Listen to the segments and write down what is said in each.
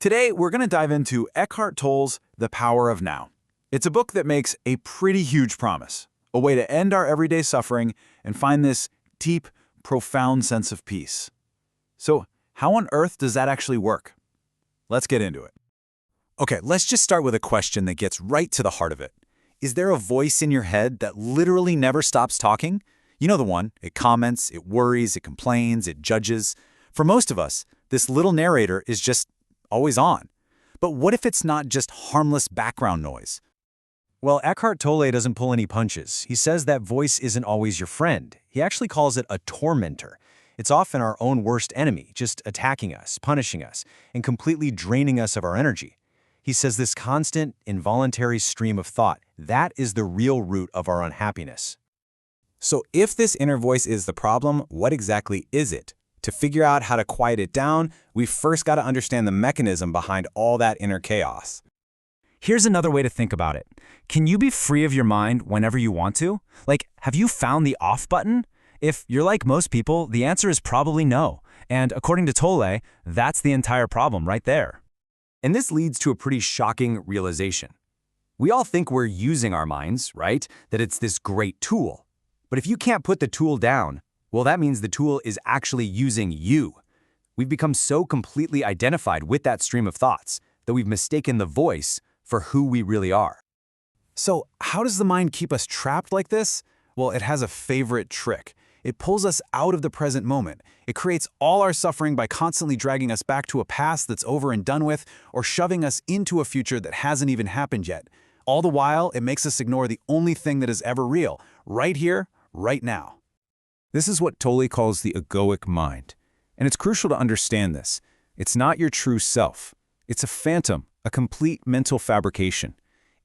Today, we're going to dive into Eckhart Tolle's The Power of Now. It's a book that makes a pretty huge promise, a way to end our everyday suffering and find this deep, profound sense of peace. So, how on earth does that actually work? Let's get into it. Okay, let's just start with a question that gets right to the heart of it. Is there a voice in your head that literally never stops talking? You know the one. It comments, it worries, it complains, it judges. For most of us, this little narrator is just always on. But what if it's not just harmless background noise? Well, Eckhart Tolle doesn't pull any punches. He says that voice isn't always your friend. He actually calls it a tormentor. It's often our own worst enemy, just attacking us, punishing us, and completely draining us of our energy. He says this constant, involuntary stream of thought, that is the real root of our unhappiness. So if this inner voice is the problem, what exactly is it? To figure out how to quiet it down, we've first got to understand the mechanism behind all that inner chaos. Here's another way to think about it. Can you be free of your mind whenever you want to? Like, have you found the off button? If you're like most people, the answer is probably no. And according to Tolle, that's the entire problem right there. And this leads to a pretty shocking realization. We all think we're using our minds, right? That it's this great tool. But if you can't put the tool down, well, that means the tool is actually using you. We've become so completely identified with that stream of thoughts that we've mistaken the voice for who we really are. So, how does the mind keep us trapped like this? Well, it has a favorite trick. It pulls us out of the present moment. It creates all our suffering by constantly dragging us back to a past that's over and done with, or shoving us into a future that hasn't even happened yet. All the while, it makes us ignore the only thing that is ever real, right here, right now. This is what Tolle calls the egoic mind. And it's crucial to understand this. It's not your true self. It's a phantom, a complete mental fabrication.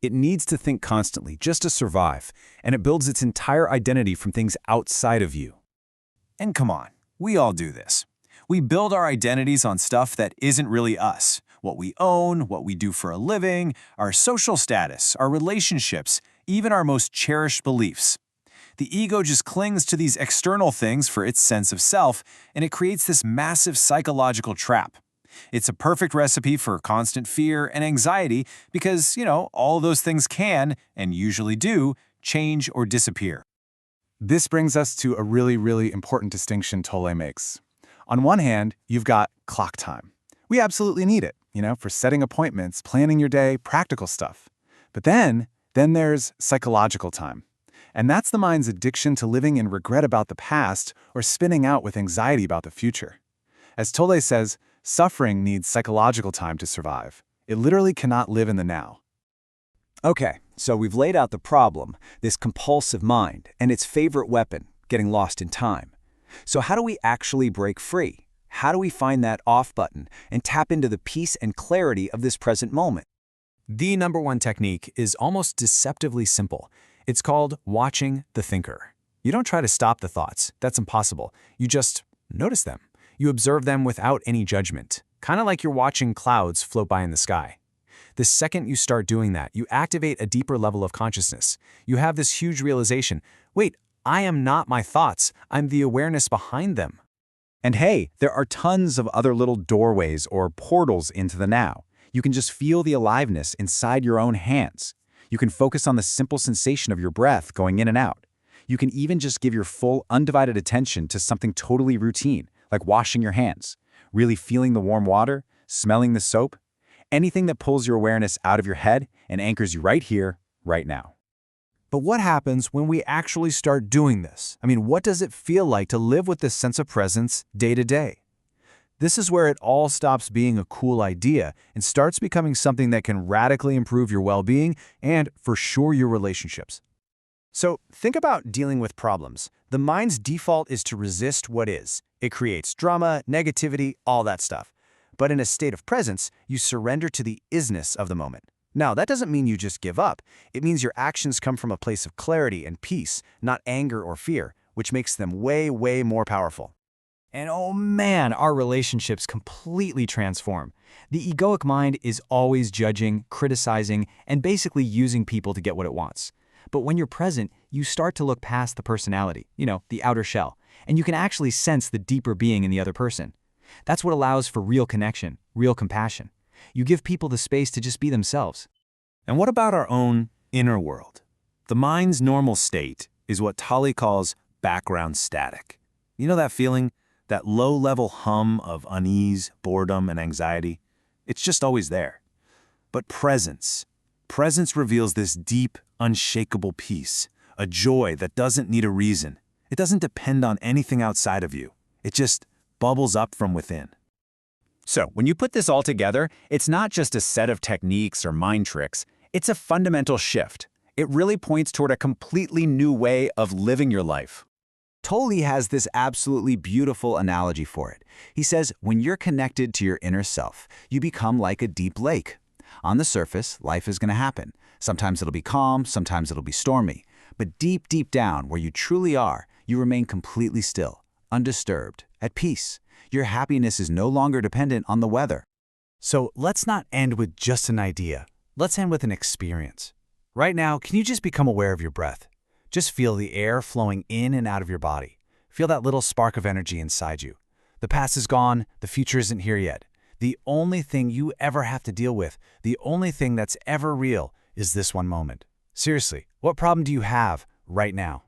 It needs to think constantly just to survive, and it builds its entire identity from things outside of you. And come on, we all do this. We build our identities on stuff that isn't really us. What we own, what we do for a living, our social status, our relationships, even our most cherished beliefs. The ego just clings to these external things for its sense of self, and it creates this massive psychological trap. It's a perfect recipe for constant fear and anxiety because, all those things can, and usually do, change or disappear. This brings us to a really important distinction Tolle makes. On one hand, you've got clock time. We absolutely need it, for setting appointments, planning your day, practical stuff. But then there's psychological time. And that's the mind's addiction to living in regret about the past or spinning out with anxiety about the future. As Tolle says, suffering needs psychological time to survive. It literally cannot live in the now. Okay, so we've laid out the problem, this compulsive mind, and its favorite weapon, getting lost in time. So how do we actually break free? How do we find that off button and tap into the peace and clarity of this present moment? The number one technique is almost deceptively simple. It's called watching the thinker. You don't try to stop the thoughts. That's impossible. You just notice them. You observe them without any judgment, kind of like you're watching clouds float by in the sky. The second you start doing that, you activate a deeper level of consciousness. You have this huge realization, wait, I am not my thoughts. I'm the awareness behind them. And hey, there are tons of other little doorways or portals into the now. You can just feel the aliveness inside your own hands. You can focus on the simple sensation of your breath going in and out. You can even just give your full, undivided attention to something totally routine, like washing your hands, really feeling the warm water, smelling the soap, anything that pulls your awareness out of your head and anchors you right here, right now. But what happens when we actually start doing this? What does it feel like to live with this sense of presence day to day? This is where it all stops being a cool idea and starts becoming something that can radically improve your well-being and, for sure, your relationships. So think about dealing with problems. The mind's default is to resist what is. It creates drama, negativity, all that stuff. But in a state of presence, you surrender to the isness of the moment. Now, that doesn't mean you just give up. It means your actions come from a place of clarity and peace, not anger or fear, which makes them way more powerful. And oh man, our relationships completely transform. The egoic mind is always judging, criticizing, and basically using people to get what it wants. But when you're present, you start to look past the personality, the outer shell, and you can actually sense the deeper being in the other person. That's what allows for real connection, real compassion. You give people the space to just be themselves. And what about our own inner world? The mind's normal state is what Tolle calls background static. You know that feeling? That low-level hum of unease, boredom, and anxiety? It's just always there. But presence reveals this deep, unshakable peace, a joy that doesn't need a reason. It doesn't depend on anything outside of you. It just bubbles up from within. So, when you put this all together, it's not just a set of techniques or mind tricks, it's a fundamental shift. It really points toward a completely new way of living your life. Tolle has this absolutely beautiful analogy for it. He says, when you're connected to your inner self, you become like a deep lake. On the surface, life is going to happen. Sometimes it'll be calm, sometimes it'll be stormy. But deep, deep down, where you truly are, you remain completely still, undisturbed, at peace. Your happiness is no longer dependent on the weather. So let's not end with just an idea. Let's end with an experience. Right now, can you just become aware of your breath? Just feel the air flowing in and out of your body. Feel that little spark of energy inside you. The past is gone, the future isn't here yet. The only thing you ever have to deal with, the only thing that's ever real, is this one moment. Seriously, what problem do you have right now?